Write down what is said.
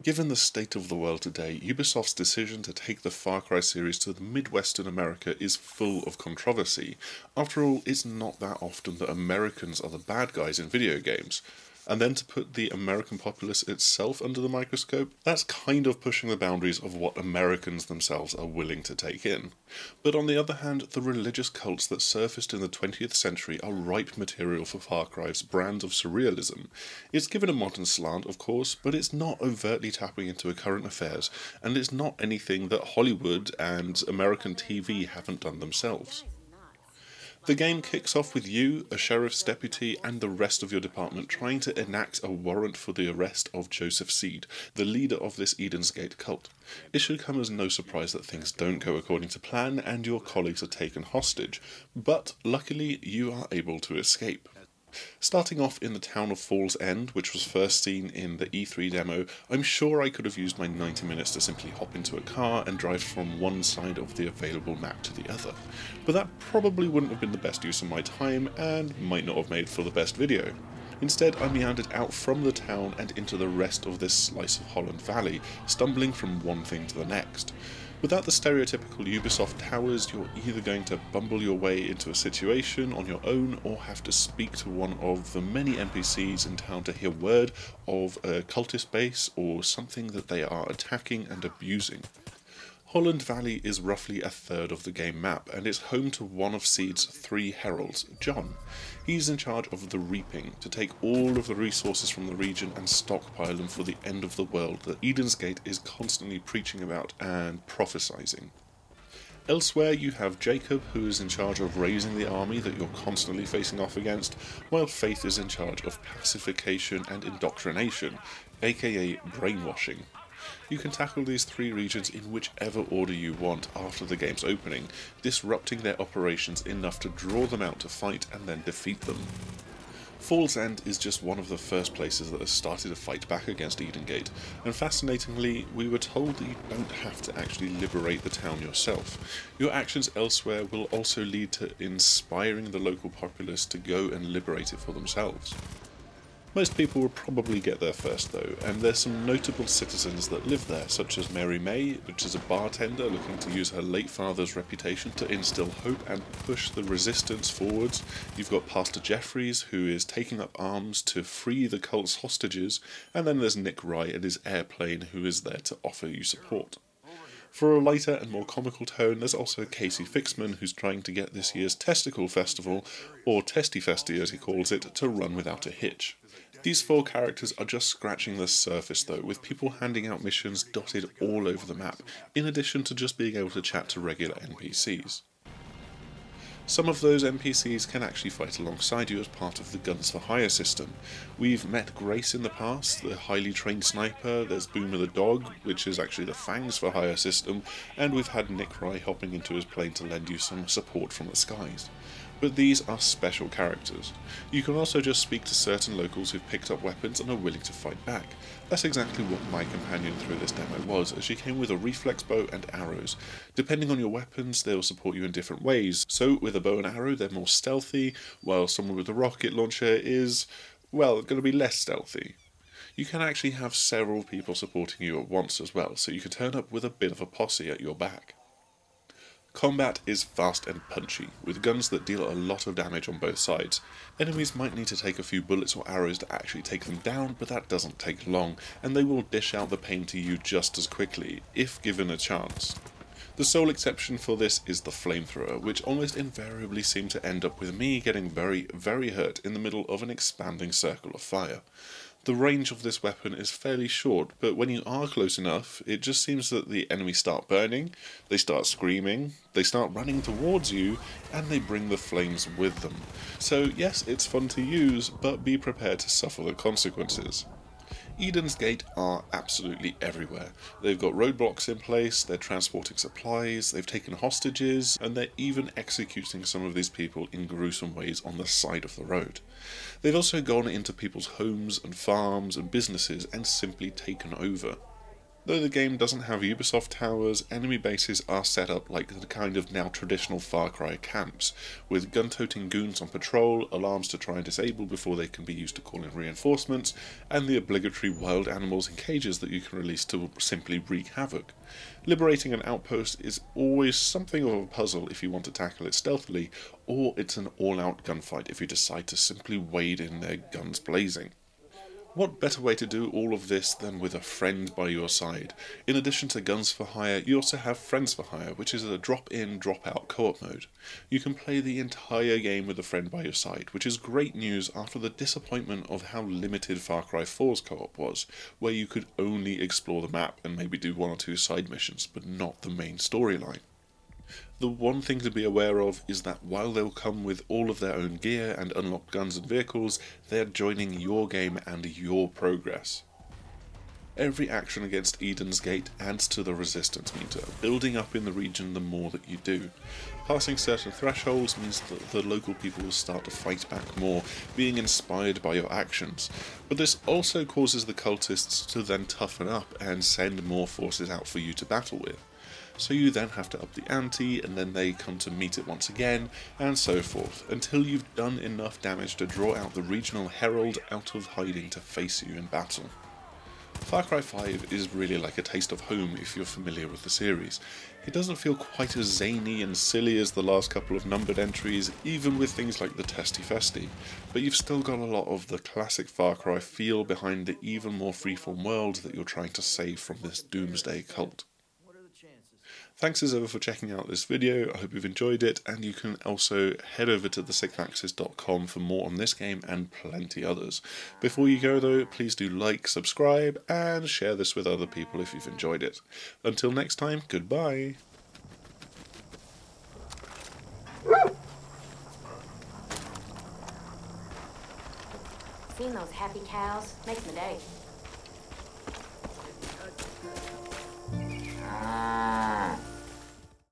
Given the state of the world today, Ubisoft's decision to take the Far Cry series to the Midwestern America is full of controversy. After all, it's not that often that Americans are the bad guys in video games. And then to put the American populace itself under the microscope, that's kind of pushing the boundaries of what Americans themselves are willing to take in. But on the other hand, the religious cults that surfaced in the 20th century are ripe material for Far Cry's brand of surrealism. It's given a modern slant, of course, but it's not overtly tapping into current affairs, and it's not anything that Hollywood and American TV haven't done themselves. The game kicks off with you, a sheriff's deputy, and the rest of your department trying to enact a warrant for the arrest of Joseph Seed, the leader of this Eden's Gate cult. It should come as no surprise that things don't go according to plan and your colleagues are taken hostage, but luckily you are able to escape. Starting off in the town of Falls End, which was first seen in the E3 demo, I'm sure I could have used my 90 minutes to simply hop into a car and drive from one side of the available map to the other, but that probably wouldn't have been the best use of my time and might not have made for the best video. Instead, I meandered out from the town and into the rest of this slice of Holland Valley, stumbling from one thing to the next. Without the stereotypical Ubisoft towers, you're either going to bumble your way into a situation on your own or have to speak to one of the many NPCs in town to hear word of a cultist base or something that they are attacking and abusing. Holland Valley is roughly a third of the game map, and it's home to one of Seed's three heralds, John. He's in charge of the Reaping, to take all of the resources from the region and stockpile them for the end of the world that Eden's Gate is constantly preaching about and prophesizing. Elsewhere you have Jacob, who is in charge of raising the army that you're constantly facing off against, while Faith is in charge of pacification and indoctrination, aka brainwashing. You can tackle these three regions in whichever order you want after the game's opening, disrupting their operations enough to draw them out to fight and then defeat them. Falls End is just one of the first places that has started a fight back against Eden Gate, and fascinatingly, we were told that you don't have to actually liberate the town yourself. Your actions elsewhere will also lead to inspiring the local populace to go and liberate it for themselves. Most people will probably get there first though, and there's some notable citizens that live there, such as Mary May, which is a bartender looking to use her late father's reputation to instill hope and push the resistance forwards. You've got Pastor Jeffries, who is taking up arms to free the cult's hostages, and then there's Nick Wright and his airplane, who is there to offer you support. For a lighter and more comical tone, there's also Casey Fixman, who's trying to get this year's Testicle Festival, or Testy Festy as he calls it, to run without a hitch. These four characters are just scratching the surface though, with people handing out missions dotted all over the map, in addition to just being able to chat to regular NPCs. Some of those NPCs can actually fight alongside you as part of the Guns for Hire system. We've met Grace in the past, the highly trained sniper, there's Boomer the dog, which is actually the Fangs for Hire system, and we've had Nick Rye hopping into his plane to lend you some support from the skies. But these are special characters. You can also just speak to certain locals who've picked up weapons and are willing to fight back. That's exactly what my companion through this demo was, as she came with a reflex bow and arrows. Depending on your weapons, they'll support you in different ways. So with a bow and arrow, they're more stealthy, while someone with a rocket launcher is, well, going to be less stealthy. You can actually have several people supporting you at once as well, so you can turn up with a bit of a posse at your back. Combat is fast and punchy, with guns that deal a lot of damage on both sides. Enemies might need to take a few bullets or arrows to actually take them down, but that doesn't take long, and they will dish out the pain to you just as quickly, if given a chance. The sole exception for this is the flamethrower, which almost invariably seemed to end up with me getting very, very hurt in the middle of an expanding circle of fire. The range of this weapon is fairly short, but when you are close enough, it just seems that the enemies start burning, they start screaming, they start running towards you, and they bring the flames with them. So yes, it's fun to use, but be prepared to suffer the consequences. Eden's Gate are absolutely everywhere. They've got roadblocks in place, they're transporting supplies, they've taken hostages, and they're even executing some of these people in gruesome ways on the side of the road. They've also gone into people's homes and farms and businesses and simply taken over. Though the game doesn't have Ubisoft towers, enemy bases are set up like the kind of now traditional Far Cry camps, with gun-toting goons on patrol, alarms to try and disable before they can be used to call in reinforcements, and the obligatory wild animals in cages that you can release to simply wreak havoc. Liberating an outpost is always something of a puzzle if you want to tackle it stealthily, or it's an all-out gunfight if you decide to simply wade in there guns blazing. What better way to do all of this than with a friend by your side? In addition to Guns for Hire, you also have Friends for Hire, which is a drop-in, drop-out co-op mode. You can play the entire game with a friend by your side, which is great news after the disappointment of how limited Far Cry 4's co-op was, where you could only explore the map and maybe do one or two side missions, but not the main storyline. The one thing to be aware of is that while they'll come with all of their own gear and unlocked guns and vehicles, they're joining your game and your progress. Every action against Eden's Gate adds to the resistance meter, building up in the region the more that you do. Passing certain thresholds means that the local people will start to fight back more, being inspired by your actions, but this also causes the cultists to then toughen up and send more forces out for you to battle with. So you then have to up the ante, and then they come to meet it once again, and so forth, until you've done enough damage to draw out the regional herald out of hiding to face you in battle. Far Cry 5 is really like a taste of home if you're familiar with the series. It doesn't feel quite as zany and silly as the last couple of numbered entries, even with things like the Testy Festy, but you've still got a lot of the classic Far Cry feel behind the even more freeform world that you're trying to save from this doomsday cult. Thanks as ever for checking out this video. I hope you've enjoyed it, and you can also head over to thesixaxis.com for more on this game and plenty others. Before you go though, please do like, subscribe, and share this with other people if you've enjoyed it. Until next time, goodbye! Seeing those happy cows makes my day.